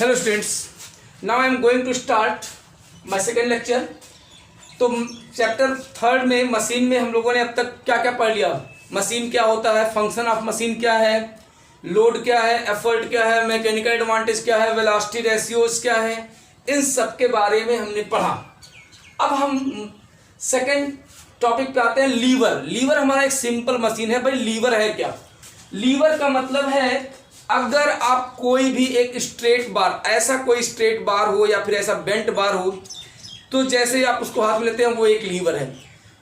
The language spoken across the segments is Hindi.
Hello students, now I am going to start my second lecture. तो चैप्टर थर्ड में मशीन में हम लोगों ने अब तक क्या क्या पढ़ लिया। मशीन क्या होता है, फंक्शन ऑफ मशीन क्या है, लोड क्या है, एफर्ट क्या है, मैकेनिकल एडवांटेज क्या है, वेलोसिटी रेशियोज क्या है, इन सब के बारे में हमने पढ़ा। अब हम सेकेंड टॉपिक पे आते हैं, लीवर। लीवर हमारा एक सिंपल मशीन है। भाई लीवर है क्या? लीवर का मतलब है अगर आप कोई भी एक स्ट्रेट बार, ऐसा कोई स्ट्रेट बार हो या फिर ऐसा बेंट बार हो, तो जैसे आप उसको हाथ में लेते हैं वो एक लीवर है।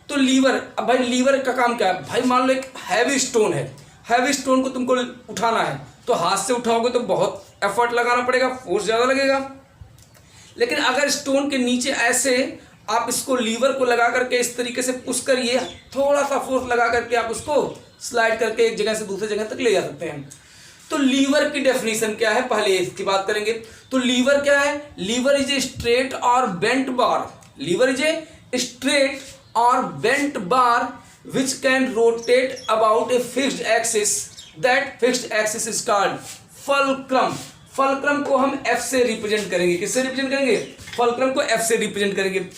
तो लीवर, अब भाई लीवर का काम क्या है? भाई मान लो एक हैवी स्टोन है, हैवी स्टोन को तुमको उठाना है तो हाथ से उठाओगे तो बहुत एफर्ट लगाना पड़ेगा, फोर्स ज़्यादा लगेगा। लेकिन अगर स्टोन के नीचे ऐसे आप इसको लीवर को लगा करके इस तरीके से पुश करिए, थोड़ा सा फोर्स लगा करके आप उसको स्लाइड करके एक जगह से दूसरी जगह तक ले जा सकते हैं। तो लीवर की डेफिनेशन क्या है, पहले इसकी बात करेंगे। तो लीवर क्या है? लीवर इज ए स्ट्रेट और bent bar. Lever is a straight और bent bar which can rotate about a fixed axis. That fixed axis is called fulcrum. Fulcrum को हम एफ से रिप्रेजेंट करेंगे। किससे रिप्रेजेंट करेंगे? फलक्रम को एफ से रिप्रेजेंट करेंगे।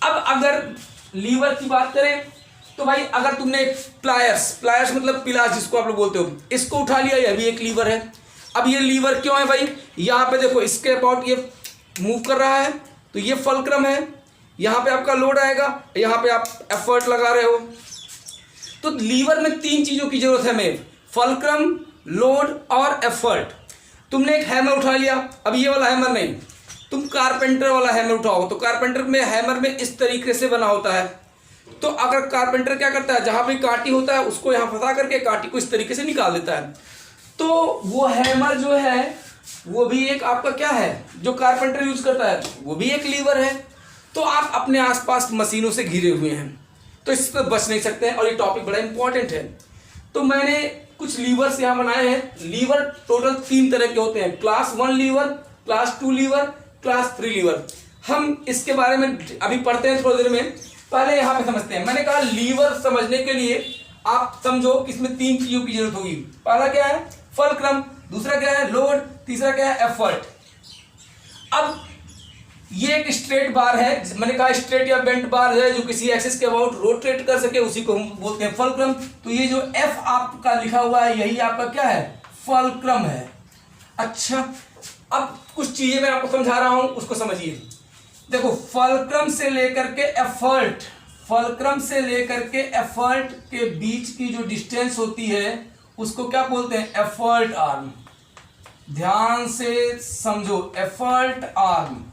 अब अगर लीवर की बात करें तो भाई अगर तुमने प्लायर्स मतलब पिलास जिसको आप लोग बोलते हो, इसको उठा लिया, यह भी एक लीवर है। अब ये लीवर क्यों है भाई? यहाँ पे देखो इसके अबाउट ये मूव कर रहा है तो ये फलक्रम है। यहाँ पे आपका लोड आएगा, यहाँ पे आप एफर्ट लगा रहे हो। तो लीवर में तीन चीजों की जरूरत है हमें, फलक्रम, लोड और एफर्ट। तुमने एक हैमर उठा लिया, अब ये वाला हैमर नहीं, तुम कारपेंटर वाला हैमर उठाओ तो कारपेंटर में हैमर में इस तरीके से बना होता है। तो अगर कारपेंटर क्या करता है, जहां भी कांटी होता है उसको यहां फंसा करके कांटी को इस तरीके से निकाल देता है। तो वो हैमर जो है वो भी एक आपका क्या है जो कारपेंटर यूज करता है, वो भी एक लीवर है। तो आप अपने आसपास मशीनों से घिरे हुए हैं तो इस पर बच नहीं सकते हैं और ये टॉपिक बड़ा इंपॉर्टेंट है। तो मैंने कुछ लीवर्स यहाँ बनाए हैं। लीवर टोटल तीन तरह के होते हैं, class 1 lever, class 2 lever, class 3 lever. हम इसके बारे में अभी पढ़ते हैं थोड़ी देर में, पहले यहाँ पे समझते हैं। मैंने कहा लीवर समझने के लिए आप समझो कि इसमें तीन चीजों की जरूरत होगी। पहला क्या है? फलक्रम, दूसरा क्या है? लोड, तीसरा क्या है? एफर्ट। अब ये एक स्ट्रेट बार है, मैंने कहा स्ट्रेट या बेंट बार है जो किसी एक्सिस के अबाउट रोटेट कर सके, उसी को हम बोलते हैं फलक्रम। तो ये जो एफ आपका लिखा हुआ है यही आपका क्या है? फलक्रम है। अच्छा, अब कुछ चीजें मैं आपको समझा रहा हूं उसको समझिए। देखो फलक्रम से लेकर के एफर्ट, फलक्रम से लेकर के एफर्ट के बीच की जो डिस्टेंस होती है उसको क्या बोलते हैं? Effort arm. ध्यान से समझो, एफर्ट आर्म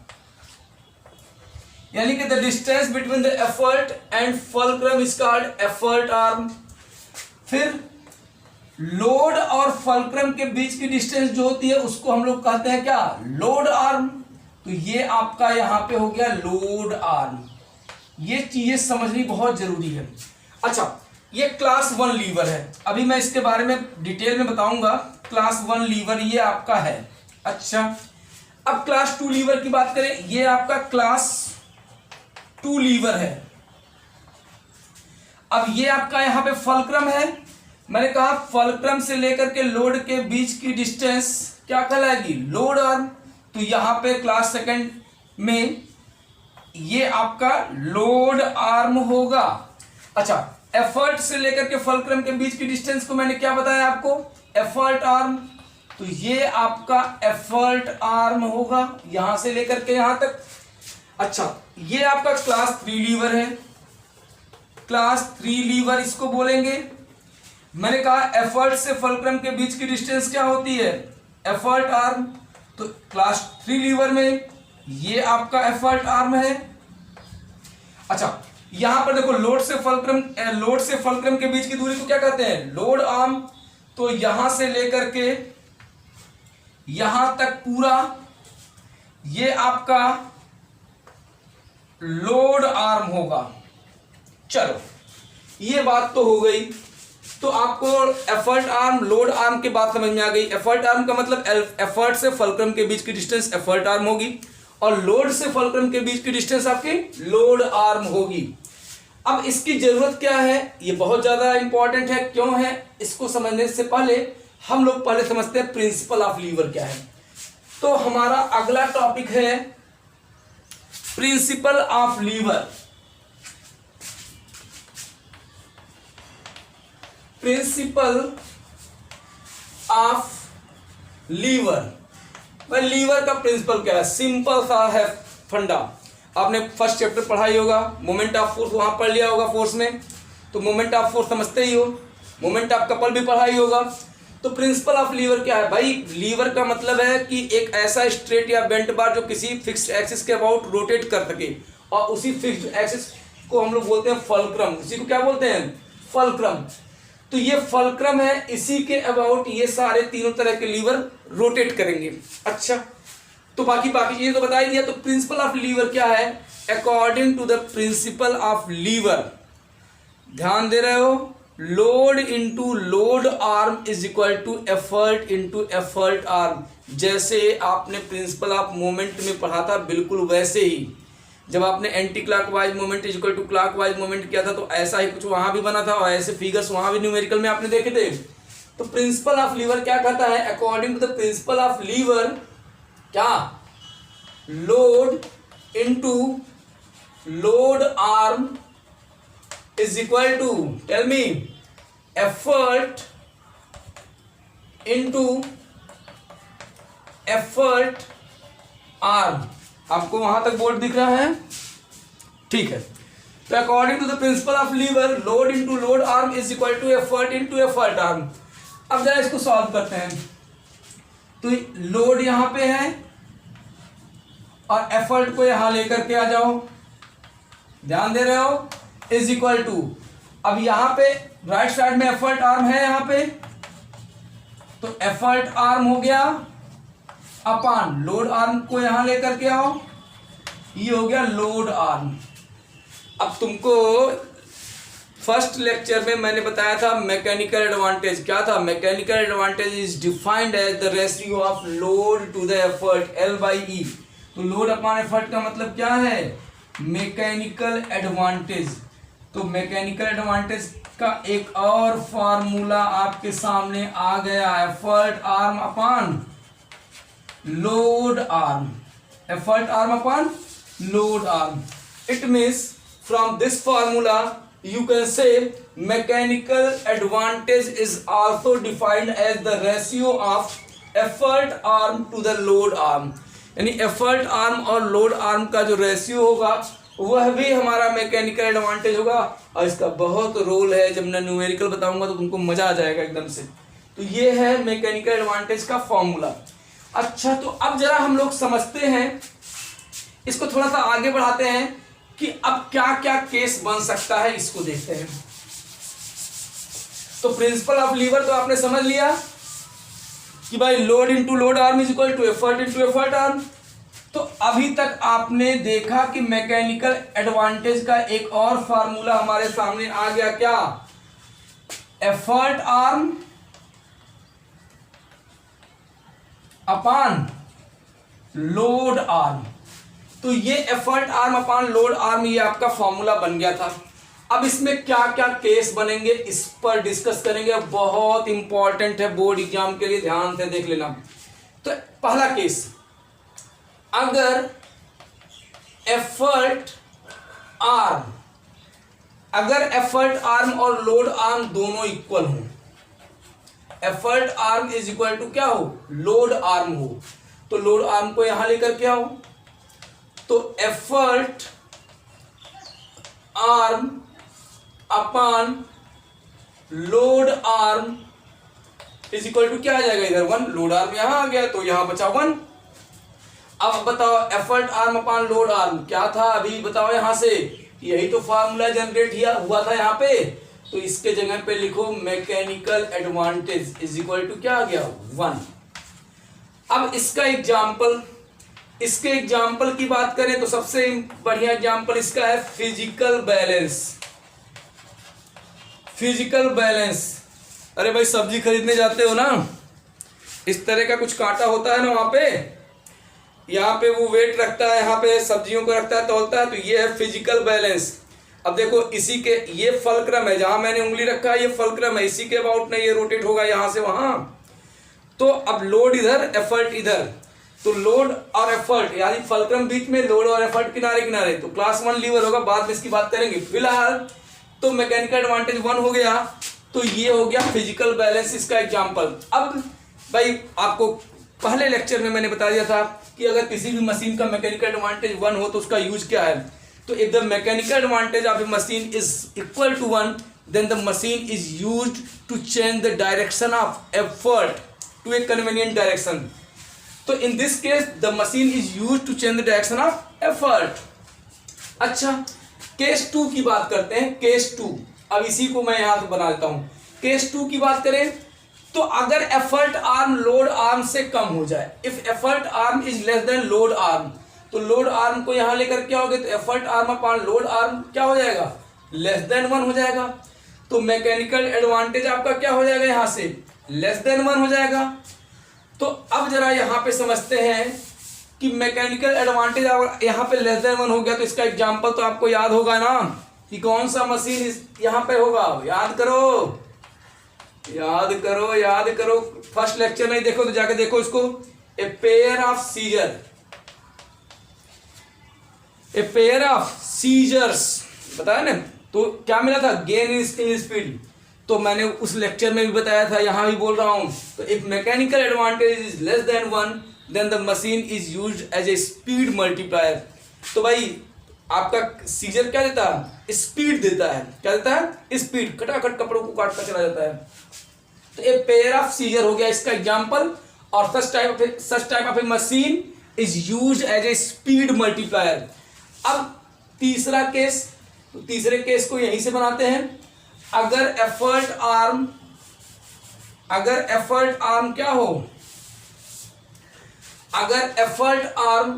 यानी कि the distance between the effort and fulcrum is called effort arm. फिर लोड और फलक्रम के बीच की डिस्टेंस जो होती है उसको हम लोग कहते हैं क्या? Load arm. तो ये आपका यहां पे हो गया लोड आर्म। ये चीजें समझनी बहुत जरूरी है। अच्छा, ये क्लास 1 लीवर है, अभी मैं इसके बारे में डिटेल में बताऊंगा। क्लास 1 लीवर ये आपका है। अच्छा, अब क्लास 2 लीवर की बात करें, ये आपका क्लास 2 लीवर है। अब ये आपका यहां पे फलक्रम है। मैंने कहा फलक्रम से लेकर के लोड के बीच की डिस्टेंस क्या कहलाएगी? Load arm. तो यहां पे क्लास सेकंड में ये आपका लोड आर्म होगा। अच्छा, एफर्ट से लेकर के फलक्रम के बीच की डिस्टेंस को मैंने क्या बताया आपको? Effort arm. तो ये आपका एफर्ट आर्म होगा यहां से लेकर के यहां तक। अच्छा, ये आपका क्लास 3 लीवर है। क्लास 3 लीवर इसको बोलेंगे। मैंने कहा एफर्ट से फलक्रम के बीच की डिस्टेंस क्या होती है? Effort arm. तो क्लास 3 लीवर में ये आपका एफर्ट आर्म है। अच्छा, यहां पर देखो लोड से फलक्रम के बीच की दूरी को क्या कहते हैं? Load arm. तो यहां से लेकर के यहां तक पूरा ये आपका लोड आर्म होगा। चलो, ये बात तो हो गई। तो आपको एफर्ट आर्म, लोड आर्म की बात समझ में आ गई। एफर्ट आर्म का मतलब एफर्ट से फलक्रम के बीच की डिस्टेंस एफर्ट आर्म होगी और लोड से फलक्रम के बीच की डिस्टेंस आपकी लोड आर्म होगी। अब इसकी जरूरत क्या है? ये बहुत ज्यादा इंपॉर्टेंट है। क्यों है? इसको समझने से पहले हम लोग पहले समझते हैं प्रिंसिपल ऑफ लीवर क्या है। तो हमारा अगला टॉपिक है principle of lever. Principle of lever. भाई लीवर का प्रिंसिपल क्या है? सिंपल सा है फंडा। आपने फर्स्ट चैप्टर पढ़ाई होगा, मोमेंट ऑफ फोर्स वहां पढ़ लिया होगा फोर्स में, तो मोमेंट ऑफ फोर्स समझते ही हो। मोमेंट ऑफ कपल भी पढ़ाई होगा। तो प्रिंसिपल ऑफ लीवर क्या है भाई? लीवर का मतलब है कि एक ऐसा स्ट्रेट या बेंट बार जो किसी फिक्स्ड एक्सिस के अबाउट रोटेट कर सके, और उसी फिक्स्ड एक्सिस को हम लोग बोलते हैं फलक्रम। इसी को क्या बोलते हैं? फलक्रम। तो ये फलक्रम है, इसी के अबाउट ये सारे तीनों तरह के लीवर रोटेट करेंगे। अच्छा, तो बाकी चीजें तो बता ही दिया। तो प्रिंसिपल ऑफ लीवर क्या है? According to the principle of lever, ध्यान दे रहे हो, load into load arm is equal to effort into effort arm. जैसे आपने प्रिंसिपल ऑफ मोमेंट में पढ़ा था, बिल्कुल वैसे ही जब आपने anti clockwise moment is equal to clockwise moment किया था, तो ऐसा ही कुछ वहां भी बना था, और ऐसे फिगर्स वहां भी न्यूमेरिकल में आपने देखे थे। तो प्रिंसिपल ऑफ लीवर क्या कहता है? According to the principle of lever, क्या? Load into load arm is equal to, tell me, effort into effort arm। आपको वहां तक बोर्ड दिख रहा है? ठीक है। तो according to the principle of lever, load into load arm is equal to effort into effort arm. अब जरा इसको सॉल्व करते हैं। तो लोड यहां पे है और एफर्ट को यहां लेकर के आ जाओ, ध्यान दे रहे हो, इज इक्वल टू, अब यहां पे राइट साइड में एफर्ट आर्म है यहां पे, तो एफर्ट आर्म हो गया अपान लोड आर्म को यहां लेकर के आओ, ये हो गया लोड आर्म। अब तुमको फर्स्ट लेक्चर में मैंने बताया था मैकेनिकल एडवांटेज। क्या था? Mechanical advantage is defined as the ratio of load to the effort, L/E। तो लोड अपॉन एफर्ट का मतलब क्या है? Mechanical advantage. तो मैकेनिकल एडवांटेज का एक और फॉर्मूला आपके सामने आ गया, effort arm upon load arm, effort arm upon load arm. It means from this formula you can say mechanical advantage is also defined as the ratio of effort arm to the load arm। यानी एफर्ट आर्म और लोड आर्म का जो रेशियो होगा वह भी हमारा मैकेनिकल एडवांटेज होगा, और इसका बहुत रोल है। जब मैं न्यूमेरिकल बताऊंगा तो तुमको मजा आ जाएगा एकदम से। तो ये है मैकेनिकल एडवांटेज का फॉर्मूला। अच्छा, तो अब जरा हम लोग समझते हैं, इसको थोड़ा सा आगे बढ़ाते हैं कि अब क्या क्या केस बन सकता है, इसको देखते हैं। तो प्रिंसिपल ऑफ लीवर तो आपने समझ लिया कि भाई load into load arm is equal to effort into effort arm. तो अभी तक आपने देखा कि मैकेनिकल एडवांटेज का एक और फार्मूला हमारे सामने आ गया, क्या? Effort arm upon load arm. तो ये effort arm upon load arm, ये आपका फॉर्मूला बन गया था। अब इसमें क्या क्या केस बनेंगे इस पर डिस्कस करेंगे, बहुत इंपॉर्टेंट है बोर्ड एग्जाम के लिए, ध्यान से देख लेना। तो पहला केस, अगर एफर्ट आर्म और लोड आर्म दोनों इक्वल हो, effort arm is equal to क्या हो? लोड आर्म हो, तो लोड आर्म को यहां लेकर के आओ। तो effort arm upon load arm is equal to क्या आ जाएगा? इधर 1, लोड आर्म यहां आ गया तो यहां बचा 1। अब बताओ effort arm upon load arm क्या था? अभी बताओ यहां से, यही तो फार्मूला जनरेट हुआ था यहां पे। तो इसके जगह पे लिखो mechanical advantage is equal to क्या आ गया? 1। अब इसके एग्जाम्पल की बात करें तो सबसे बढ़िया एग्जाम्पल इसका है फिजिकल बैलेंस। फिजिकल बैलेंस, अरे भाई सब्जी खरीदने जाते हो ना, इस तरह का कुछ कांटा होता है ना वहां पे, यहाँ पे वो वेट रखता है, यहाँ पे सब्जियों को रखता है, तौलता है, तो ये है फिजिकल बैलेंस। अब देखो इसी के, ये फलक्रम है, जहां मैंने उंगली रखा है ये फलक्रम है, इसी के अबाउट में ये रोटेट होगा यहां से वहां। तो अब लोड इधर, एफर्ट इधर, तो लोड और एफर्ट यानी फलक्रम बीच में, लोड और एफर्ट किनारे किनारे, तो क्लास 1 लीवर होगा, बाद में इसकी बात करेंगे। फिलहाल तो मैकेनिकल एडवांटेज 1 हो गया, तो ये हो गया फिजिकल बैलेंस इसका एग्जांपल। अब भाई आपको पहले लेक्चर में मैंने बता दिया था कि अगर किसी भी मशीन का मैकेनिकल एडवांटेज 1 हो तो उसका यूज क्या है। तो if the mechanical advantage of a machine is equal to 1 then the machine is used to change the direction of effort to a convenient direction. तो in this case the machine is used to change the direction of effort. अच्छा, केस 2 की बात करते हैं। केस 2, अब इसी को मैं यहां से बना देता हूं। केस 2 की बात करें तो अगर एफर्ट आर्म लोड आर्म से कम हो जाए, if effort arm is less then load arm, तो लोड आर्म को यहां लेकर क्या होगा, तो effort arm upon load arm क्या हो जाएगा, लेस देन 1 हो जाएगा। तो मैकेनिकल एडवांटेज आपका क्या हो जाएगा, यहां से लेस देन 1 हो जाएगा। तो अब जरा यहां पे समझते हैं कि मैकेनिकल एडवांटेज यहां पे लेस देन 1 हो गया, तो इसका एग्जांपल तो आपको याद होगा ना कि कौन सा मशीन यहां पे होगा। याद करो याद करो याद करो, फर्स्ट लेक्चर नहीं देखो तो जाके देखो इसको। A pair of scissor, a pair of scissors बताया ना, तो क्या मिला था, गेन इन स्पीड। तो मैंने उस लेक्चर में भी बताया था, यहां भी बोल रहा हूं। तो if mechanical advantage is less than 1 then the machine is used as a speed multiplier. तो भाई आपका सीजर क्या देता है, स्पीड देता है। क्या देता है, स्पीड, खटाखट कपड़ों को काटता चला जाता है। तो ए पेयर ऑफ सीजर हो गया इसका एग्जांपल, और such type of a machine is used as a speed multiplier. अब तीसरा केस, तो तीसरे केस को यहीं से बनाते हैं। अगर एफर्ट आर्म क्या हो, अगर effort arm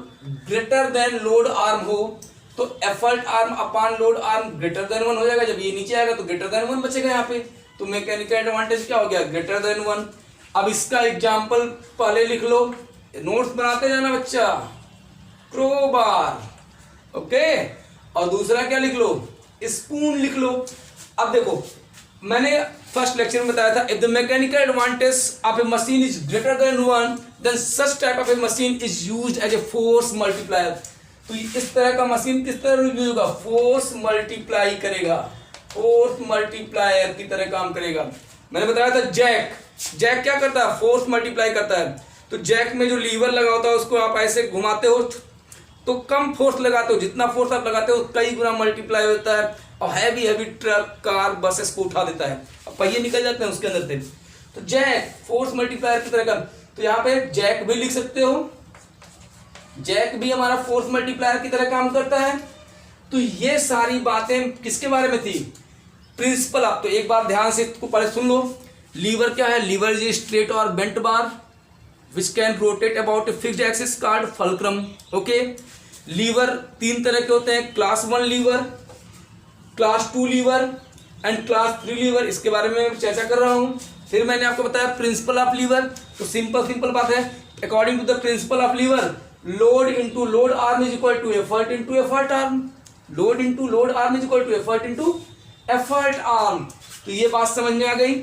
greater than load arm हो, तो effort arm upon load arm greater than 1 हो जाएगा। जब ये नीचे आएगा तो ग्रेटर देन 1 बचेगा यहाँ पे, तो मैकेनिकल एडवांटेज क्या हो गया, ग्रेटर देन 1। अब इसका एग्जांपल पहले लिख लो, नोट्स बनाते जाना बच्चा। क्रोबार, ओके, और दूसरा क्या लिख लो, स्पून लिख लो। अब देखो मैंने फर्स्ट लेक्चर में बताया था, if the mechanical advantage of a machine is greater than 1 then such type of a machine is used as a force multiplier. तो इस तरह का मशीन किस तरह यूज होगा, फोर्स मल्टीप्लाई करेगा, फोर्स मल्टीप्लायर की तरह काम करेगा। मैंने बताया था जैक क्या करता है, फोर्स मल्टीप्लाई करता है। तो जैक में जो लीवर लगा होता है उसको आप ऐसे घुमाते हो तो कम फोर्स लगाते हो, जितना फोर्स आप लगाते हो कई गुना मल्टीप्लाई होता है, और हैवी ट्रक कार बसेस को उठा देता है, अब पहिए निकल जाते हैं उसके अंदर से। तो जैक फोर्स मल्टीप्लायर की तरह का, तो यहाँ पे जैक भी लिख सकते हो, जैक भी हमारा फोर्स मल्टीप्लायर की तरह काम करता है। तो ये सारी बातें किसके बारे में थी, प्रिंसिपल। आप तो एक बार ध्यान से इसको पहले सुन लो। लीवर क्या है, लीवर इज स्ट्रेट और bent bar which can rotate about a fixed axis called fulcrum. Okay, lever 3 तरह के होते हैं, class 1 lever, class 2 lever and class 3 lever. इसके बारे में चर्चा कर रहा हूं। फिर मैंने आपको बताया प्रिंसिपल ऑफ लीवर। तो सिंपल बात है, according to the principle of lever, load into load arm is equal to effort into effort arm, load into load arm is equal to effort into effort arm. तो ये बात समझ में आ गई।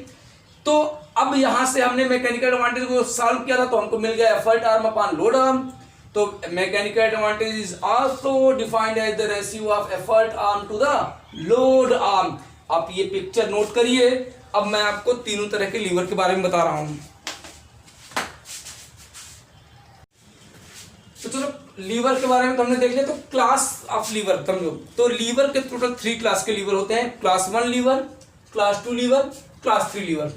तो अब यहां से हमने मैकेनिकल एडवांटेज को सॉल्व किया था, तो हमको मिल गया effort arm upon load arm. तो mechanical advantage is also defined as the ratio of effort arm to the load arm. आप ये पिक्चर नोट करिए। अब मैं आपको तीनों तरह के लीवर के बारे में बता रहा हूं। तो चलो लीवर के बारे में तो हमने देख लिया। तो क्लास ऑफ लीवर समझो, तो लीवर के टोटल 3 क्लास के लीवर होते हैं, class 1 lever, class 2 lever, class 3 lever.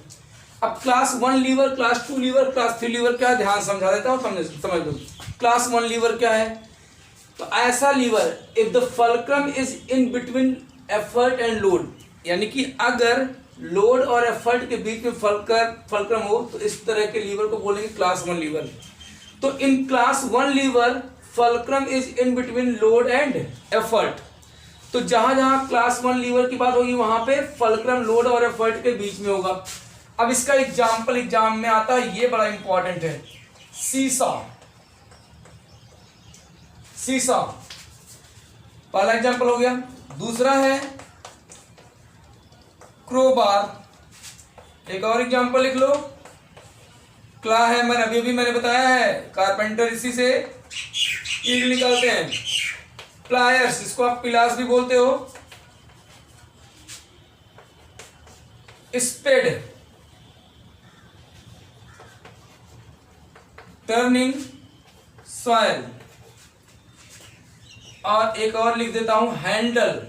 अब class 1 lever, class 2 lever, class 3 lever क्या है, ध्यान समझा देता हूं, समझ लो। क्लास 1 लीवर क्या है, तो ऐसा lever if the fulcrum is in between effort and load, यानी कि अगर लोड और एफर्ट के बीच में फल्क्रम हो तो इस तरह के लीवर को बोलेंगे क्लास 1 लीवर। तो in class 1 lever fulcrum is in between load and effort. तो जहां जहां क्लास 1 लीवर की बात होगी वहां पे फल्क्रम लोड और एफर्ट के बीच में होगा। अब इसका एग्जाम्पल एग्जाम में आता है, ये बड़ा इंपॉर्टेंट है, सीसा। सीसा पहला एग्जाम्पल हो गया। दूसरा है क्रोबार, एक और एग्जाम्पल लिख लो, क्ला हैमर अभी अभी मैंने बताया है, कारपेंटर इसी से कील निकालते हैं। प्लायर्स, इसको आप पिलास भी बोलते हो। स्पेड, टर्निंग सॉइल, और एक और लिख देता हूं, हैंडल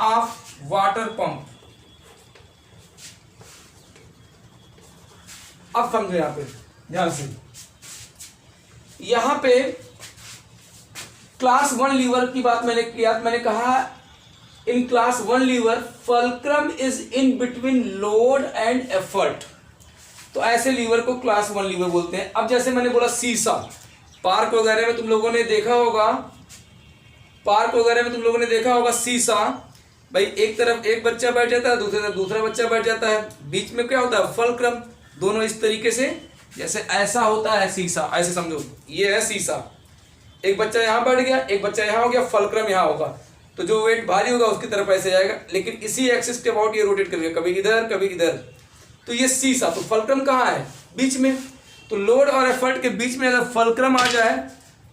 ऑफ वाटर पंप। अब समझो यहां पे ध्यान से, यहां पे क्लास 1 लीवर की बात मैंने किया, मैंने कहा in class 1 lever fulcrum is in between load and effort, तो ऐसे लीवर को क्लास 1 लीवर बोलते हैं। अब जैसे मैंने बोला सीसा, पार्क वगैरह में तुम लोगों ने देखा होगा, सीसा भाई एक तरफ एक बच्चा बैठ जाता है, दूसरी तरफ दूसरा बच्चा बैठ जाता है, बीच में क्या होता है, फल्क्रम, दोनों इस तरीके से, जैसे ऐसा होता है सीसा, ऐसे समझो ये है सीसा, एक बच्चा यहाँ बैठ गया, एक बच्चा यहाँ हो गया, फल्क्रम यहाँ होगा, तो जो वेट भारी होगा उसकी तरफ ऐसे जाएगा, लेकिन इसी एक्सिस के अबाउट ये रोटेट करेगा, कभी इधर कभी इधर, तो ये सीसा। तो फल्क्रम कहाँ है, बीच में, तो लोड और एफर्ट के बीच में अगर फल्क्रम आ जाए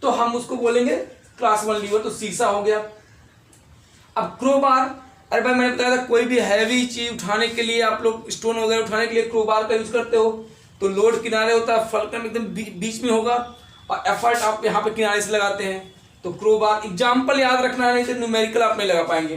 तो हम उसको बोलेंगे क्लास 1 लीवर, तो सीसा हो गया। अब क्रोबार, अरे भाई मैंने बताया था कोई भी हैवी चीज उठाने के लिए, आप लोग स्टोन वगैरह उठाने के लिए क्रोबार का यूज करते हो, तो लोड किनारे होता है, फल्क्रम एकदम बीच में होगा, और एफर्ट आप यहाँ पे किनारे से लगाते हैं, तो क्रोबार। एग्जाम्पल याद रखना है, नहीं तो न्यूमेरिकल आप नहीं लगा पाएंगे।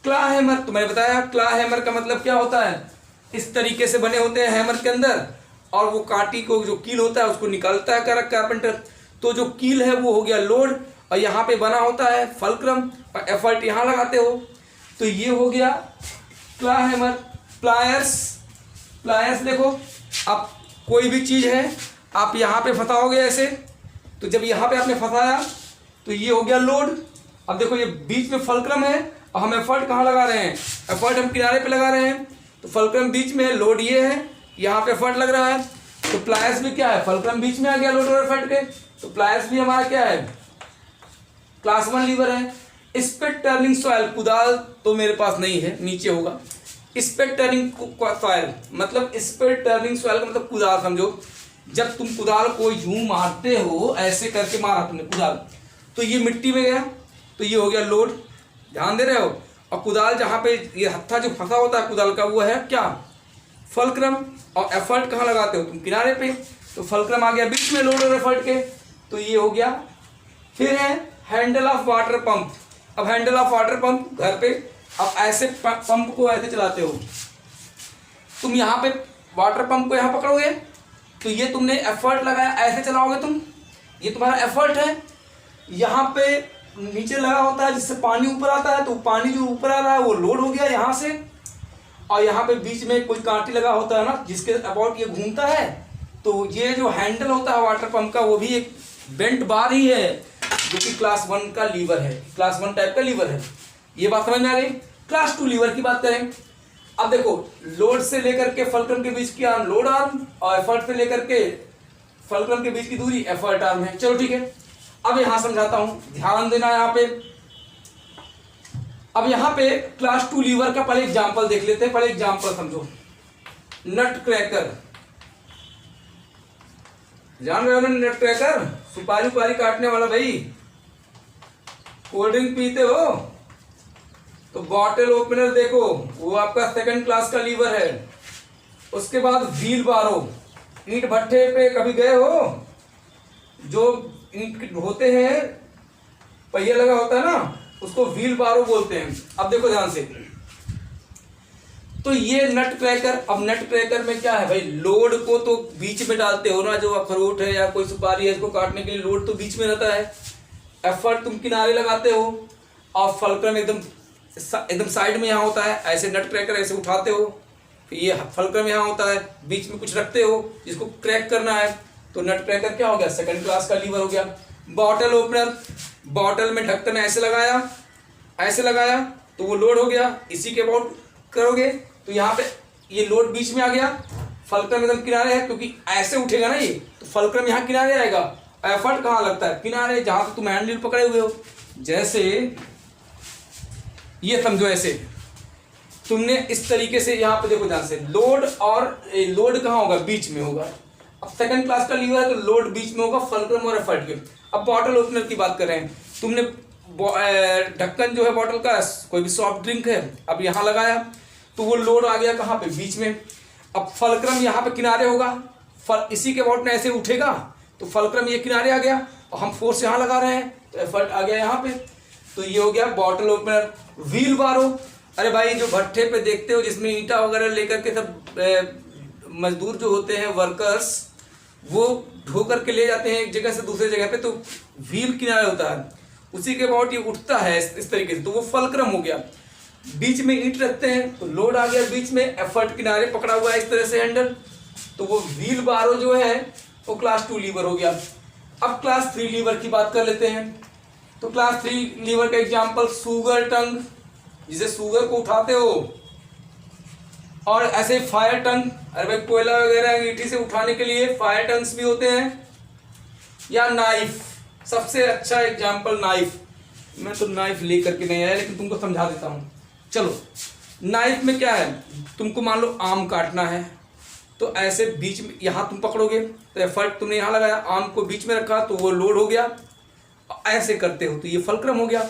क्ला हैमर, तो मैंने बताया क्ला हैमर का मतलब क्या होता है, इस तरीके से बने होते हैं हैमर के अंदर, और वो कांटी को जो कील होता है उसको निकालता है कारपेंटर, तो जो कील है वो हो गया लोड, और यहाँ पे बना होता है फल्क्रम, और एफर्ट यहाँ लगाते हो, तो ये हो गया क्ला हैमर। प्लायर्स देखो, आप कोई भी चीज़ है आप यहाँ पे फंसाओगे ऐसे, तो जब यहाँ पे आपने फंसाया तो ये हो गया लोड। अब देखो ये बीच में फल्क्रम है, और हम एफर्ट कहाँ लगा रहे हैं, एफर्ट हम किनारे पे लगा रहे हैं, तो फल्क्रम बीच में है, लोड ये है, यहाँ पे एफर्ट लग रहा है, तो प्लायर्स भी क्या है, फल्क्रम बीच में आ गया लोड और एफर्ट के, तो प्लायर्स भी हमारा क्या है, क्लास 1 लीवर है। स्पेड टर्निंग सॉइल, कुदाल तो मेरे पास नहीं है, नीचे होगा। स्पेड टर्निंग सॉइल मतलब, स्पेड टर्निंग सॉइल का मतलब कुदाल समझो, जब तुम कुदाल को यूं मारते हो, ऐसे करके मारा तुमने कुदाल, तो ये मिट्टी में गया, तो ये हो गया लोड, ध्यान दे रहे हो। और कुदाल जहाँ पे ये हत्था जो फंसा होता है कुदाल का, वो है क्या, फल्क्रम, और एफर्ट कहाँ लगाते हो तुम, किनारे पे, तो फल्क्रम आ गया बीच में लोड और एफर्ट के, तो ये हो गया। फिर है हैंडल ऑफ वाटर पंप। अब हैंडल ऑफ वाटर पंप घर पे, अब ऐसे पंप को ऐसे चलाते हो तुम, यहाँ पे वाटर पंप को यहाँ पकड़ोगे, तो ये तुमने एफर्ट लगाया, ऐसे चलाओगे तुम, ये तुम्हारा एफर्ट है, यहाँ पे नीचे लगा होता है जिससे पानी ऊपर आता है, तो पानी जो ऊपर आ रहा है वो लोड हो गया यहाँ से, और यहाँ पे बीच में कोई कांटी लगा होता है ना जिसके अबाउट ये घूमता है, तो ये जो हैंडल होता है वाटर पंप का वो भी एक बेंट बार ही है, जो कि क्लास 1 का लीवर है, क्लास 1 टाइप का लीवर है। ये बात समझ में आ गई। क्लास 2 लीवर की बात करें, अब देखो लोड से लेकर के फल्क्रम के बीच की आर्म लोड आर्म, और एफर्ट से लेकर के फल्क्रम के बीच की दूरी एफर्ट आर्म है। चलो ठीक है, अब यहां समझाता हूं, ध्यान देना यहाँ पे। अब यहाँ पे क्लास 2 लीवर का पहले एग्जांपल देख लेते हैं, पहले एग्जांपल समझो। नट क्रैकर, जान रहे हो ना नट क्रैकर, सुपारी उपारी काटने वाला भाई। कोल्ड ड्रिंक पीते हो तो बॉटल ओपनर देखो, वो आपका सेकंड क्लास का लीवर है। उसके बाद व्हील बारो, ईंट भट्ठे पे कभी गए हो, जो ईंट होते हैं पहिया लगा होता है ना, उसको व्हील बारो बोलते हैं। अब देखो ध्यान से, तो ये नट क्रैकर। अब नट क्रैकर में क्या है भाई, लोड को तो बीच में डालते हो ना, जो अखरोट है या कोई सुपारी है इसको काटने के लिए लोड तो बीच में रहता है, एफर्ट तुम किनारे लगाते हो, और फल्क्रम एकदम साइड में यहाँ होता है, ऐसे नट क्रैकर ऐसे उठाते हो, फिर ये फल्क्रम यहाँ होता है, बीच में कुछ रखते हो जिसको क्रैक करना है, तो नट क्रैकर क्या हो गया, सेकंड क्लास का लीवर हो गया। बॉटल ओपनर, बॉटल में ढक्कन ऐसे लगाया तो वो लोड हो गया, इसी के अबाउट करोगे तो यहाँ पे ये लोड बीच में आ गया, फल्क्रम एकदम किनारे है, क्योंकि ऐसे उठेगा ना ये, तो फल्क्रम यहाँ किनारे आएगा, एफर्ट कहाँ लगता है, किनारे, जहां से तुम हैंडल पकड़े हुए हो। जैसे ये समझो, ऐसे तुमने इस तरीके से यहाँ पे देखो ध्यान से, लोड और लोड कहाँ होगा, बीच में होगा। अब सेकंड क्लास का लीवर है तो लोड बीच में होगा फल्क्रम और एफर्ट के। अब बॉटल ओपनर की बात कर रहे हैं, तुमने ढक्कन जो है बॉटल का, कोई भी सॉफ्ट ड्रिंक है, अब यहाँ लगाया तो वो लोड आ गया कहाँ पे, बीच में। अब फल्क्रम यहाँ पे किनारे होगा, इसी के बॉटल ऐसे उठेगा तो फल्क्रम ये किनारे आ गया और हम फोर्स यहाँ लगा रहे हैं तो एफर्ट आ गया यहाँ पे। तो ये हो गया बॉटल ओपनर। व्हील बारो, अरे भाई जो भट्ठे पे देखते हो जिसमें ईंटा वगैरह लेकर के सब मजदूर जो होते हैं वर्कर्स, वो ढो करके ले जाते हैं एक जगह से दूसरे जगह पे, तो व्हील किनारे होता है, उसी के अबाउट ये उठता है इस तरीके से, तो वो फल्क्रम हो गया। बीच में ईंट रखते हैं तो लोड आ गया बीच में, एफर्ट किनारे पकड़ा हुआ है इस तरह से हैंडल, तो वो व्हील बारो जो है वो क्लास 2 लीवर हो गया। अब क्लास 3 लीवर की बात कर लेते हैं। तो क्लास 3 लीवर का एग्जांपल सुगर टंग, जिसे सुगर को उठाते हो, और ऐसे फायर टंग, अरे भाई कोयला वगैरह अंगीठी से उठाने के लिए फायर टंग्स भी होते हैं, या नाइफ, सबसे अच्छा एग्जांपल नाइफ। मैं तो नाइफ लेकर के नहीं आया लेकिन तुमको समझा देता हूँ। चलो, नाइफ में क्या है, तुमको मान लो आम काटना है तो ऐसे बीच में यहाँ तुम पकड़ोगे तो एफर्ट तुमने यहाँ लगाया, आम को बीच में रखा तो वो लोड हो गया, ऐसे करते हो तो ये फल्क्रम हो गया,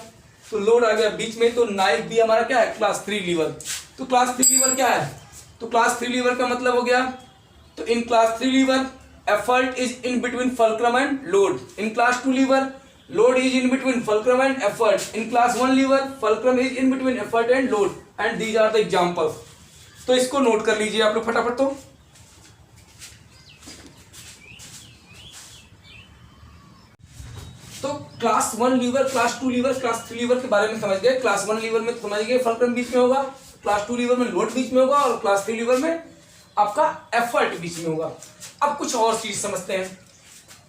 तो लोड आ गया बीच में। तो नाइफ भी हमारा क्या है, क्लास 3 लीवर। तो क्लास 3 लीवर क्या है, तो क्लास 3 लीवर का मतलब हो गया, तो in class 3 lever effort is in between fulcrum and load. In class 2 lever load is in between fulcrum and effort. In class 1 lever fulcrum is in between effort and load, and these are the examples. तो इसको नोट कर लीजिए आप लोग फटाफट। तो class 1 lever, class 2 lever, class 3 lever के बारे में समझ गए। क्लास 1 लीवर में समझ गए फल्क्रम बीच में होगा, क्लास 2 लीवर में लोड बीच में होगा, और क्लास 3 लीवर में आपका एफर्ट बीच में होगा। अब कुछ और चीज समझते हैं।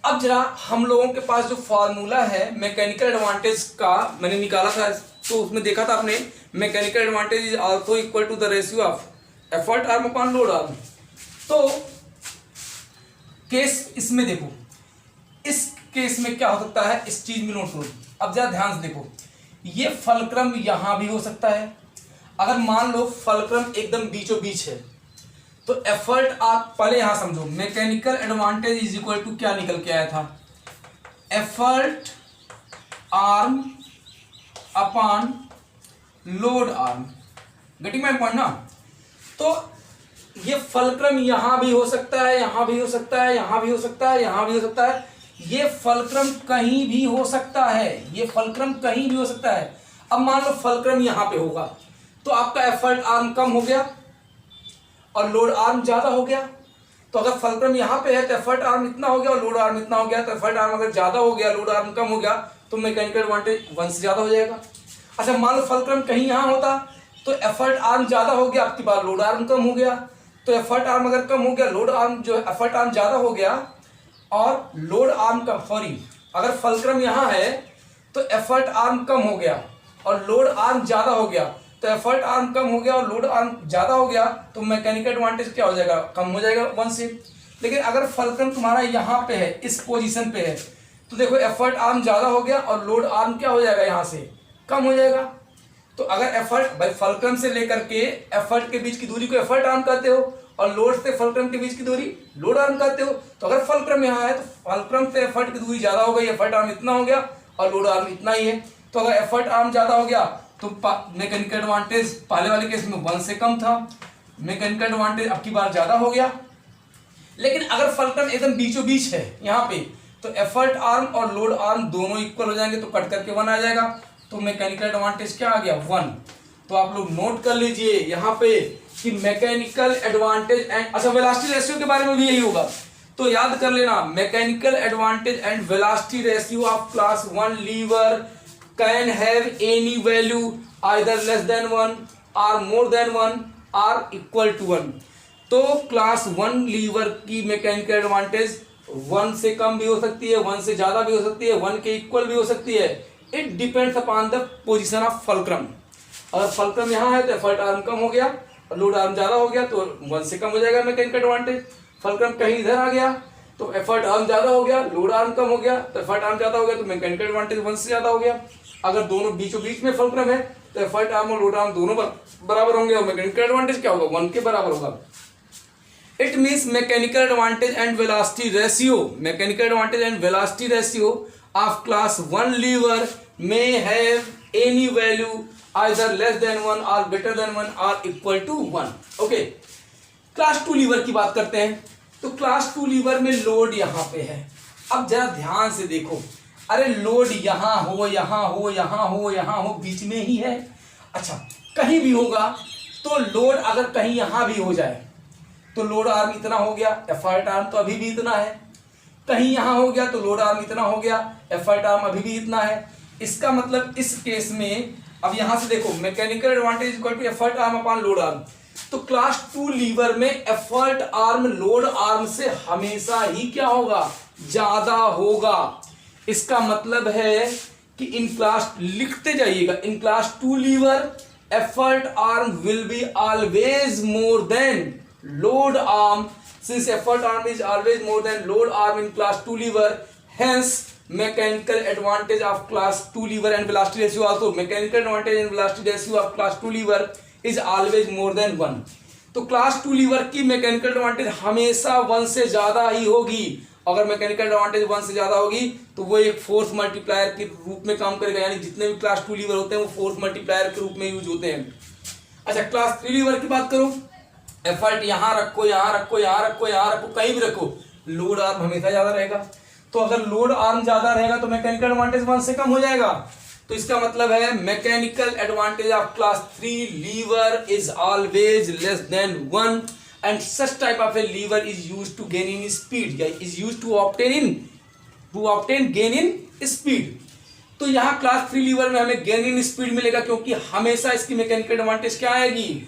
अब जरा हम लोगों के पास जो फॉर्मूला है मैकेनिकल एडवांटेज का, मैंने निकाला था, तो उसमें देखा था आपने, mechanical advantage is also equal to the ratio of effort arm upon load arm. तो केस इसमें देखो, इस केस में क्या हो सकता है, इस चीज में नोट करो। अब जरा ध्यान से देखो, ये फल्क्रम यहां भी हो सकता है। अगर मान लो फल्क्रम एकदम बीचों बीच है तो एफर्ट आप पहले यहां समझो, mechanical advantage is equal to क्या निकल के आया था, effort arm upon load arm. Getting my point ना। तो ये फल्क्रम यहां भी हो सकता है, यहां भी हो सकता है, यहां भी हो सकता है, यहां भी हो सकता है, ये फल्क्रम कहीं भी हो सकता है, ये फल्क्रम कहीं भी हो सकता है। अब मान लो फल्क्रम यहां पे होगा तो आपका एफर्ट आर्म कम हो गया और लोड आर्म ज्यादा हो गया। तो अगर फल्क्रम यहां पे है तो एफर्ट आर्म इतना हो गया और लोड आर्म इतना हो गया, तो एफर्ट आर्म अगर ज्यादा हो गया, लोड आर्म कम हो गया, तो मैकेनिकल एडवांटेज 1 से ज्यादा हो जाएगा। अच्छा, मान लो फल्क्रम कहीं यहां होता तो एफर्ट आर्म ज्यादा हो गया, आपके पास लोड आर्म कम हो गया। तो एफर्ट आर्म अगर कम हो गया, लोड आर्म जो है, एफर्ट आर्म ज्यादा हो गया और लोड आर्म कम, सॉरी, अगर फल्क्रम यहां है तो एफर्ट आर्म कम हो गया और लोड आर्म ज्यादा हो गया, तो एफर्ट आर्म कम हो गया और लोड आर्म ज्यादा हो गया, तो मैकेनिकल एडवांटेज क्या हो जाएगा, कम हो जाएगा 1 से। लेकिन अगर फल्क्रम तुम्हारा यहाँ पे है, इस पोजीशन पे है, तो देखो एफर्ट आर्म ज्यादा हो गया और लोड आर्म क्या हो जाएगा, यहाँ से कम हो जाएगा। तो अगर एफर्ट, भाई फल्क्रम से लेकर के एफर्ट के बीच की दूरी को एफर्ट आर्म कहते हो और लोड से फल्क्रम के बीच की दूरी लोड आर्म कहते हो। तो अगर फल्क्रम यहाँ है तो फल्क्रम से एफर्ट की दूरी ज्यादा हो गई, एफर्ट आर्म इतना हो गया और लोड आर्म इतना ही है। तो अगर एफर्ट आर्म ज्यादा हो गया तो मैकेनिकल एडवांटेज पहले वाले केस में 1 से कम था, मैकेनिकल एडवांटेज अब की बार ज्यादा हो गया। लेकिन अगर फल्क्रम एकदम बीचों बीच है यहाँ पे, तो एफर्ट आर्म और लोड आर्म दोनों इक्वल हो जाएंगे, तो कट करके 1 आ जाएगा, तो मैकेनिकल एडवांटेज क्या आ गया, 1। तो आप लोग नोट कर लीजिए यहाँ पे कि मैकेनिकल एडवांटेज एंड, अच्छा वेलोसिटी रेशियो के बारे में भी यही होगा, तो याद कर लेना, mechanical advantage and velocity ratio of class 1 lever can have any value either less than 1 or more than 1 or equal to 1। तो क्लास 1 लीवर की मैकेनिकल एडवांटेज 1 से कम भी हो सकती है, 1 से ज्यादा भी हो सकती है, 1 के इक्वल भी हो सकती है। It depends upon the position of fulcrum. अगर फल्क्रम यहाँ है तो एफर्ट आर्म कम हो गया और लोड आर्म ज्यादा हो गया, तो 1 से कम हो जाएगा मैकेनिकल एडवांटेज। फल्क्रम कहीं इधर आ गया तो एफर्ट आर्म ज्यादा हो गया, लोड आर्म कम हो गया, तो एफर्ट आर्म ज्यादा हो गया, तो मैकेनिकल एडवांटेज 1 से ज्यादा हो गया। अगर दोनों बीचों बीच में फल्क्रम है तो एफर्ट आर्म और लोड आर्म दोनों बराबर होंगे और मैकेनिकल एडवांटेज क्या होगा 1 के बराबर होगा। It means mechanical advantage and velocity ratio, mechanical advantage and velocity ratio of class 1 lever may have any value either less than 1 और ग्रेटर देन 1 और equal to 1। Okay, class 2 lever की बात करते हैं। तो क्लास 2 लीवर में लोड यहाँ पे है। अब जरा ध्यान से देखो, अरे लोड यहाँ हो, यहाँ हो, यहाँ हो, यहाँ हो, बीच में ही है। अच्छा, कहीं भी होगा तो लोड अगर कहीं यहाँ भी हो जाए तो लोड आर्म इतना हो गया, एफर्ट आर्म तो अभी भी इतना है। कहीं यहाँ हो गया तो लोड आर्म इतना हो गया, एफर्ट आर्म अभी भी इतना है। इसका मतलब इस केस में अब यहाँ से देखो mechanical advantage equal to effort arm upon load arm. तो क्लास 2 लीवर में एफर्ट आर्म लोड आर्म से हमेशा ही क्या होगा, ज्यादा होगा। इसका मतलब है कि इन क्लास, लिखते जाइएगा, in class 2 lever effort arm will be always more than load arm, since effort arm is always more than load arm in class 2 lever, hence mechanical advantage of class 2 lever and velocity ratio also, mechanical advantage and velocity ratio of class 2 lever is always more than 1। तो क्लास 2 लीवर की मैकेनिकल एडवांटेज हमेशा 1 से ज्यादा ही होगी। अगर मैकेनिकल एडवांटेज 1 से ज्यादा होगी तो वो एक फोर्स मल्टीप्लायर के रूप में काम करेगा, यानी जितने भी क्लास 2 लीवर होते हैं वो फोर्स मल्टीप्लायर के रूप में यूज होते हैं। अच्छा, क्लास 3 लीवर की बात करूं, एफर्ट यहाँ रखो, यहाँ रखो, यहाँ रखो, यहाँ रखो, कहीं भी रखो, लोड आर्म हमेशा ज्यादा रहेगा। तो अगर लोड आर्म ज्यादा रहेगा तो मैकेनिकल एडवांटेज 1 से कम हो जाएगा। तो इसका मतलब है mechanical advantage of class 3 lever is always less than 1 and such type of a lever is used to gain in speed, या is used to obtain gain in speed. तो यहाँ क्लास 3 लीवर में हमें गेन इन स्पीड मिलेगा, क्योंकि हमेशा इसकी मैकेनिकल एडवांटेज क्या आएगी,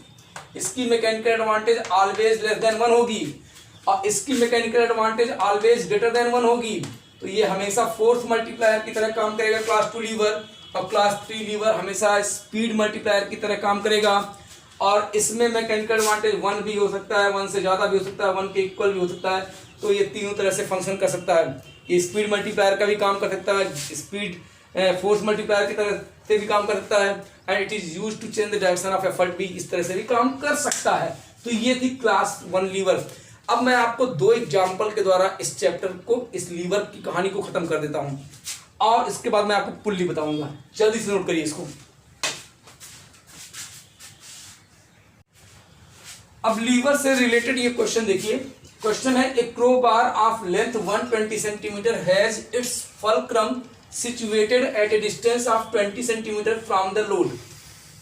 इसकी mechanical advantage always less than 1 होगी और इसकी mechanical advantage always greater than 1 होगी। तो ये हमेशा फोर्स मल्टीप्लायर की तरह काम करेगा क्लास 2 लीवर, और क्लास 3 लीवर हमेशा स्पीड मल्टीप्लायर की तरह काम करेगा। और इसमें मैकेनिकल एडवांटेज 1 भी हो सकता है, 1 से ज़्यादा भी हो सकता है, 1 के इक्वल भी हो सकता है। तो ये तीनों तरह से फंक्शन कर सकता है। ये स्पीड मल्टीप्लायर का भी काम कर सकता है, स्पीड फोर्स मल्टीप्लायर की तरह से भी काम कर सकता है, and it is used to change the direction of effort भी इस तरह से भी काम कर सकता है। तो ये थी क्लास 1 लीवर। अब मैं आपको 2 एग्जाम्पल के द्वारा इस चैप्टर को, इस लीवर की कहानी को खत्म कर देता हूं और इसके बाद मैं आपको पुल्ली बताऊंगा। जल्दी से नोट करिए इसको। अब लीवर से रिलेटेड ये क्वेश्चन देखिए। क्वेश्चन है, a crow bar of length 120 centimetre has its fulcrum situated at a distance of 20 centimeter from the load.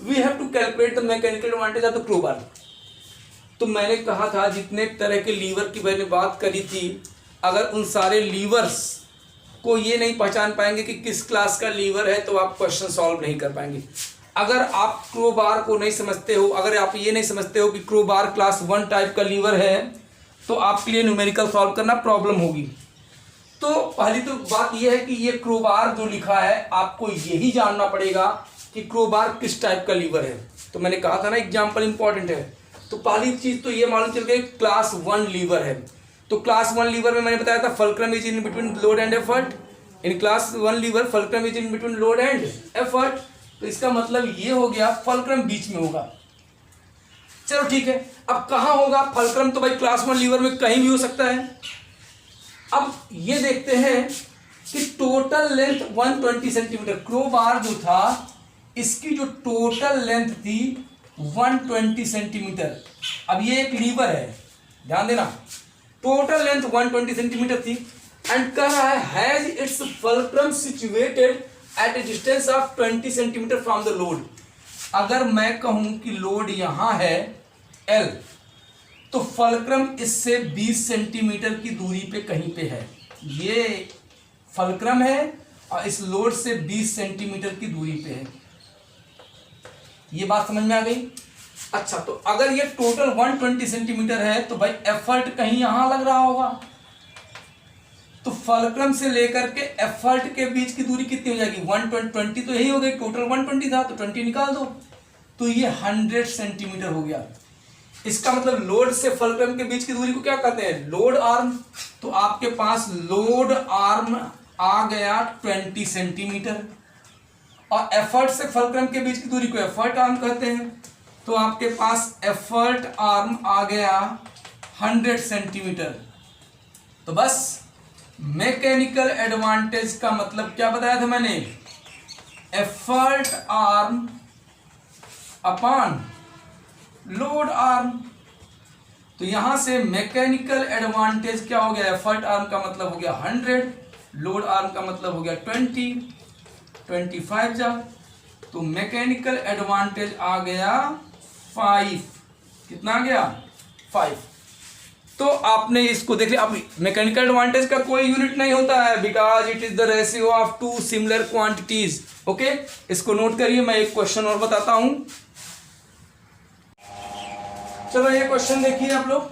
We have to calculate the mechanical advantage of the crowbar. तो मैंने कहा था जितने तरह के लीवर की मैंने बात करी थी, अगर उन सारे लीवर्स को ये नहीं पहचान पाएंगे कि किस क्लास का लीवर है तो आप क्वेश्चन सॉल्व नहीं कर पाएंगे। अगर आप क्रोबार को नहीं समझते हो, अगर आप ये नहीं समझते हो कि क्रोबार क्लास 1 टाइप का लीवर है, तो आपके लिए न्यूमेरिकल सॉल्व करना प्रॉब्लम होगी। तो पहली तो बात यह है कि ये क्रोबार जो लिखा है आपको यही जानना पड़ेगा कि क्रोबार किस टाइप का लीवर है। तो मैंने कहा था ना एग्जांपल इंपॉर्टेंट है। तो पहली चीज तो ये मालूम चल गई क्लास 1 लीवर है। तो क्लास 1 लीवर में मैंने बताया था fulcrum is in between load and effort. In class 1 lever fulcrum is in between load and effort. तो इसका मतलब ये हो गया फल्क्रम बीच में होगा। चलो ठीक है, अब कहाँ होगा फल्क्रम? तो भाई क्लास 1 लीवर में कहीं भी हो सकता है। अब ये देखते हैं कि टोटल लेंथ 120 सेंटीमीटर, क्रोबार जो था इसकी जो टोटल लेंथ थी 120 सेंटीमीटर। अब ये एक लीवर है, ध्यान देना, टोटल लेंथ 120 सेंटीमीटर थी एंड कह रहा है has its fulcrum situated at A distance of 20 centimetre from the load. अगर मैं कहूं कि लोड यहां है L, तो फल्क्रम इससे 20 सेंटीमीटर की दूरी पे कहीं पे है। ये फल्क्रम है और इस लोड से 20 सेंटीमीटर की दूरी पे है। ये बात समझ में आ गई? अच्छा, तो अगर ये टोटल 120 सेंटीमीटर है तो भाई एफर्ट कहीं यहां लग रहा होगा। तो फल्क्रम से लेकर के एफर्ट के बीच की दूरी कितनी हो जाएगी? 120 तो यही हो गई, टोटल 120 था तो 20 निकाल दो, तो ये 100 सेंटीमीटर हो गया। इसका मतलब लोड से फल्क्रम के बीच की दूरी को क्या कहते हैं? Load arm. तो आपके पास लोड आर्म आ गया 20 सेंटीमीटर और एफर्ट से फलक्रम के बीच की दूरी को एफर्ट आर्म कहते हैं। तो आपके पास एफर्ट आर्म आ गया 100 सेंटीमीटर। तो बस मैकेनिकल एडवांटेज का मतलब क्या बताया था मैंने, effort arm upon load arm. तो यहां से मैकेनिकल एडवांटेज क्या हो गया, एफर्ट आर्म का मतलब हो गया 100, लोड आर्म का मतलब हो गया 25 जा। तो मैकेनिकल एडवांटेज आ गया 5। कितना आ गया, 5। तो आपने इसको देख लिया। अब मैकेनिकल एडवांटेज का कोई यूनिट नहीं होता है, because it is the ratio of two similar quantities. Okay, इसको नोट करिए। मैं एक क्वेश्चन और बताता हूं। चलो ये क्वेश्चन देखिए आप लोग।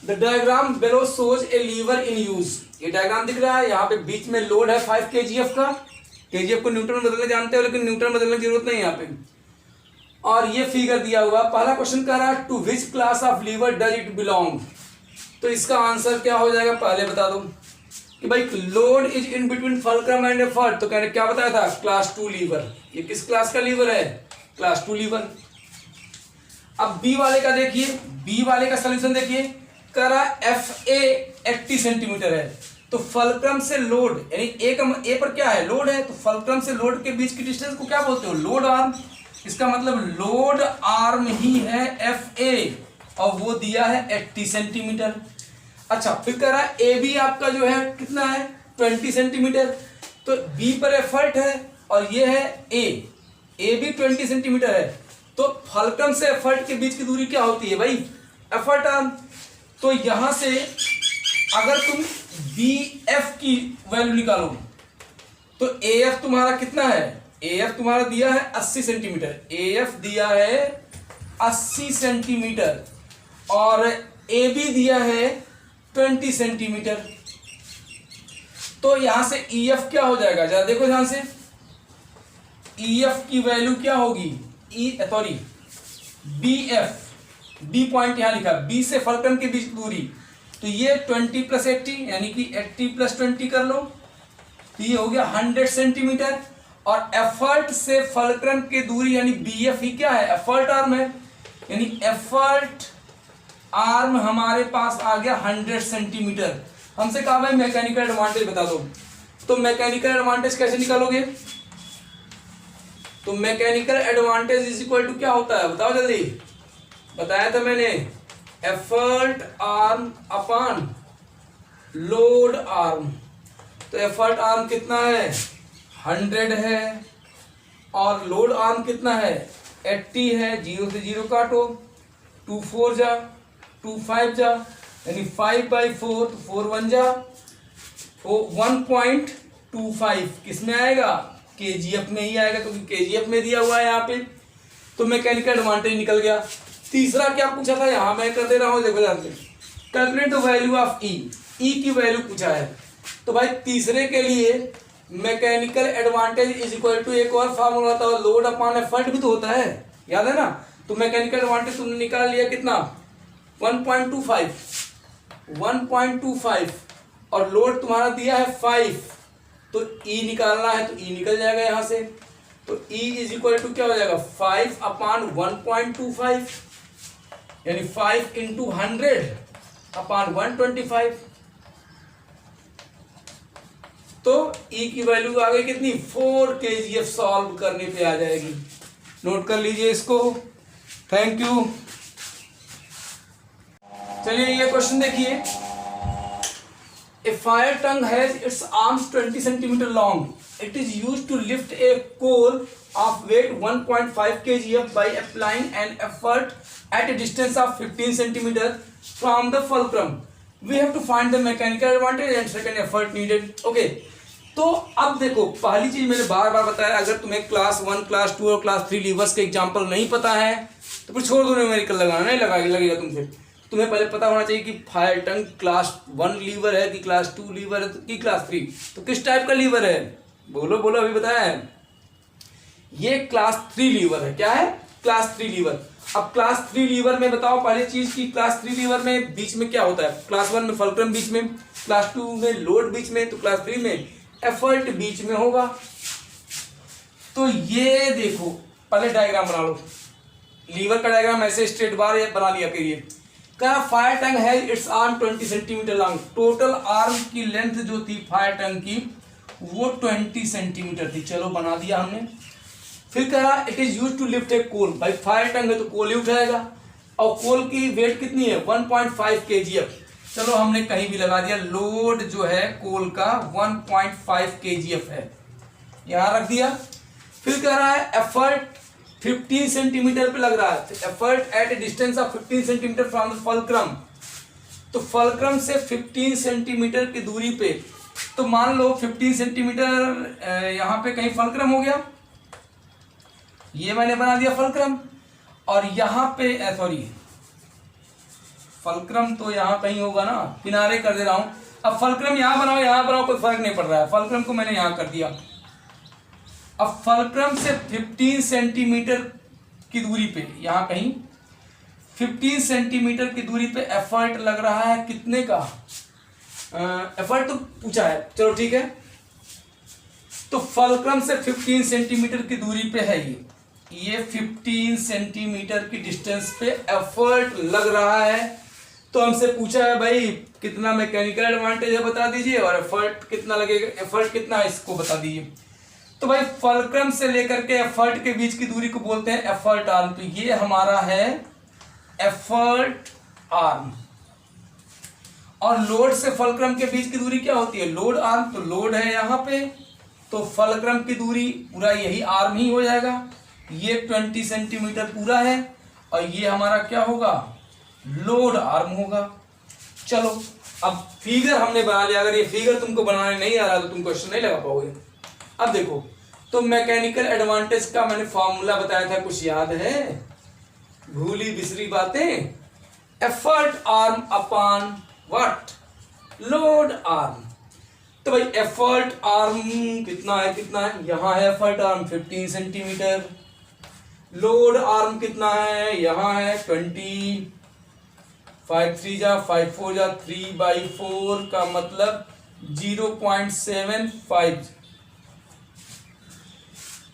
The diagram below shows a lever in use. ये डायग्राम दिख रहा है, यहाँ पे बीच में लोड है 5 kgf का। kgf को न्यूटन में बदलने जानते हो, लेकिन न्यूटन बदलने की जरूरत नहीं है यहाँ पे। और ये फिगर दिया हुआ, पहला क्वेश्चन कह रहा है to which class of lever does it belong. तो इसका आंसर क्या हो जाएगा, पहले बता दो कि भाई load is in between fulcrum and effort. तो कहने क्या बताया था, क्लास 2 लीवर। ये किस क्लास का लीवर है, क्लास 2 लीवर। अब बी वाले का देखिए, बी वाले का सोल्यूशन देखिए। करा एफ ए 80 सेंटीमीटर है। तो फलक्रम से लोड यानी ए पर क्या है, लोड है। तो फलक्रम से लोड के बीच की डिस्टेंस को क्या बोलते हो, लोड आर्म। इसका मतलब लोड आर्म ही है एफ ए, और वो दिया है 80 सेंटीमीटर। अच्छा, फिर करा ए बी आपका जो है कितना है, 20 सेंटीमीटर। तो बी पर एफर्ट है और ये है ए भी 20 सेंटीमीटर है। तो फलक्रम से एफर्ट के बीच की दूरी क्या होती है भाई, एफर्ट आर्म। तो यहां से अगर तुम बी एफ की वैल्यू निकालो तो ए एफ तुम्हारा कितना है, ए एफ तुम्हारा दिया है 80 सेंटीमीटर। ए एफ दिया है 80 सेंटीमीटर और ए बी दिया है 20 सेंटीमीटर। तो यहां से ई एफ क्या हो जाएगा, जरा देखो ध्यान से। ई एफ की वैल्यू क्या होगी, बी एफ, बी पॉइंट यहां लिखा, बी से फलक्रम के बीच दूरी। तो ये 20 + 80 यानी कि 80 + 20 कर लो, तो ये हो गया 100 सेंटीमीटर। और एफर्ट से फलक्रम की दूरी यानी बी एफ ही क्या है, एफर्ट आर्म है। यानी एफर्ट आर्म हमारे पास आ गया 100 सेंटीमीटर। हमसे कहा भाई मैकेनिकल एडवांटेज बता दो। तो मैकेनिकल एडवांटेज कैसे निकालोगे, तो mechanical advantage is equal to क्या होता है, बताओ जल्दी। बताया था मैंने, effort arm upon load arm. तो एफर्ट आर्म कितना है, 100 है, और लोड आर्म कितना है, 80 है। 0 से 0 काटो, 2 4 जा, 2 5 जा, यानी 5/4, तो 4 1 जा, 1.25 किसमें आएगा, केजीएफ में ही आएगा, क्योंकि केजीएफ में दिया हुआ है यहाँ पे। तो मैकेनिकल एडवांटेज निकल गया। तीसरा क्या पूछा था, यहाँ मैं कर दे रहा हूँ, देखो ध्यान से। Calculate the value of E, E की वैल्यू पूछा है। तो भाई तीसरे के लिए mechanical advantage is equal to एक और फार्मूला होता है, लोड अपॉन एफर्ट भी तो होता है, याद है ना। तो मैकेनिकल एडवांटेज तुमने निकाल लिया कितना, 1.25, और लोड तुम्हारा दिया है 5। तो ई निकालना है, तो ई निकल जाएगा यहां से। तो ई इज इक्वल टू क्या हो जाएगा, 5/1.25, यानी 5 × 100/125। तो ई की वैल्यू आ गई कितनी, 4 kgf सॉल्व करने पे आ जाएगी। नोट कर लीजिए इसको, थैंक यू। चलिए ये क्वेश्चन देखिए। A fire tongue has its arms 20 cm long. It is used to lift a coal of weight 1.5 kgf by applying an effort at a distance of 15 cm from the fulcrum. We have to find the mechanical advantage and second effort needed. Okay. तो अब देखो, पहली चीज मैंने बार बार बताया, अगर तुम्हें क्लास 1, क्लास 2 और क्लास 3 लीवर्स के एग्जाम्पल नहीं पता है तो फिर छोड़ दो, न्यूमेरिकल लगाना नहीं लगेगा तुमसे। तुम्हें पहले पता होना चाहिए कि फायर टंग क्लास 1 लीवर है कि क्लास 2 लीवर है कि क्लास 3, तो किस टाइप का लीवर है, बोलो बोलो, अभी बताया है। ये क्लास 3 लीवर है। क्या है, क्लास 3 लीवर। अब क्लास 3 लीवर में बताओ पहले चीज की, क्लास 3 लीवर में बीच में क्या होता है, क्लास 1 में फलक्रम बीच में, क्लास 2 में लोड बीच में, तो क्लास 3 में एफर्ट बीच में होगा। तो ये देखो, पहले डायग्राम बना लो, लीवर का डायग्राम ऐसे स्ट्रेट बार बना लिया करिए। कहा फायर टैंक है it's arm 20 centimetre long, total arm की लेंथ जो थी फायर टैंक की वो 20 सेंटीमीटर थी। चलो बना दिया हमने। फिर कह रहा it is use to lift a coal, भाई फायर टैंक है तो कोल ही उठाएगा, और कोल की वेट कितनी है 1.5 kgf। चलो हमने कहीं भी लगा दिया, लोड जो है कोल का 1.5 kgf है, यहां रख दिया। फिर कह रहा है एफर्ट 15 सेंटीमीटर पे लग रहा है, effort at A distance of 15 centimetre from the fulcrum, तो फलक्रम से 15 सेंटीमीटर की दूरी पे, तो मान लो 15 सेंटीमीटर यहाँ पे कहीं फलक्रम हो गया, ये मैंने बना दिया फलक्रम, और यहाँ पे सॉरी फलक्रम तो यहाँ कहीं होगा ना, किनारे कर दे रहा हूँ। अब फलक्रम यहाँ बनाओ कोई फर्क नहीं पड़ रहा है, फलक्रम को मैंने यहाँ कर दिया। अब फलक्रम से 15 सेंटीमीटर की दूरी पे, यहाँ कहीं 15 सेंटीमीटर की दूरी पे एफर्ट लग रहा है कितने का, एफर्ट तो पूछा है, चलो ठीक है। तो फलक्रम से 15 सेंटीमीटर की दूरी पे है ये 15 सेंटीमीटर की डिस्टेंस पे एफर्ट लग रहा है। तो हमसे पूछा है भाई कितना मैकेनिकल एडवांटेज है बता दीजिए, और एफर्ट कितना लगेगा, एफर्ट कितना है इसको बता दीजिए। तो भाई फलक्रम से लेकर के एफर्ट के बीच की दूरी को बोलते हैं एफर्ट आर्म, तो ये हमारा है एफर्ट आर्म। और लोड से फलक्रम के बीच की दूरी क्या होती है, लोड आर्म, तो लोड है यहाँ पे, तो फलक्रम की दूरी पूरा यही आर्म ही हो जाएगा। ये 20 सेंटीमीटर पूरा है, और ये हमारा क्या होगा, लोड आर्म होगा। चलो अब फिगर हमने बना लिया, अगर ये फिगर तुमको बनाने नहीं आ रहा तो तुम क्वेश्चन नहीं लगा पाओगे। अब देखो, तो मैकेनिकल एडवांटेज का मैंने फॉर्मूला बताया था, कुछ याद है, भूली बिसरी बातें, effort arm upon what, load arm. तो भाई एफर्ट आर्म कितना है, यहाँ है effort arm 15 centimetre, load arm कितना है, यहाँ है 20, 5 3 जा 5 4 जा 3/4 का मतलब 0.75।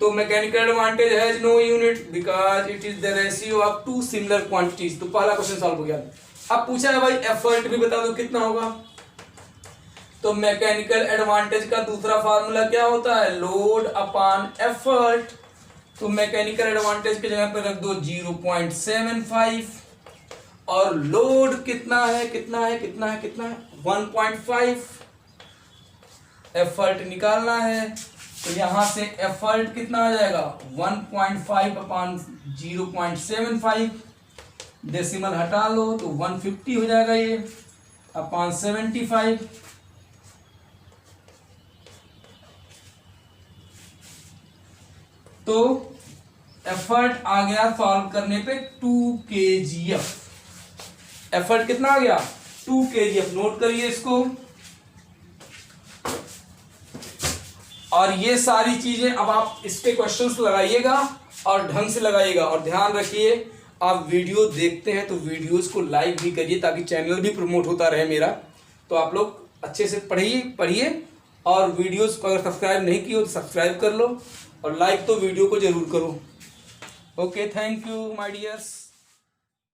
तो mechanical advantage has no unit because it is the ratio of two similar quantities. तो पहला क्वेश्चन सॉल्व हो गया। अब पूछा है भाई एफर्ट भी बता दो कितना होगा। तो मैकेनिकल एडवांटेज का दूसरा फार्मूला क्या होता है, लोड अपॉन एफर्ट। तो मैकेनिकल एडवांटेज की जगह पे रख दो 0.75, और लोड कितना है 1.5, एफर्ट निकालना है। तो यहां से एफर्ट कितना आ जाएगा 1.5 अपॉन 0.75, डेसिमल हटा लो तो 150 हो जाएगा ये अपॉन 75। तो एफर्ट आ गया सॉल्व करने पे 2 kgf। एफर्ट कितना आ गया 2 kgf, नोट करिए इसको। और ये सारी चीजें अब आप इस पे क्वेश्चंस लगाइएगा और ढंग से लगाइएगा। और ध्यान रखिए आप वीडियो देखते हैं तो वीडियोस को लाइक भी करिए ताकि चैनल भी प्रमोट होता रहे मेरा। तो आप लोग अच्छे से पढ़िए और वीडियोस को अगर सब्सक्राइब नहीं किए तो सब्सक्राइब कर लो, और लाइक तो वीडियो को जरूर करो। Okay, thank you my dears.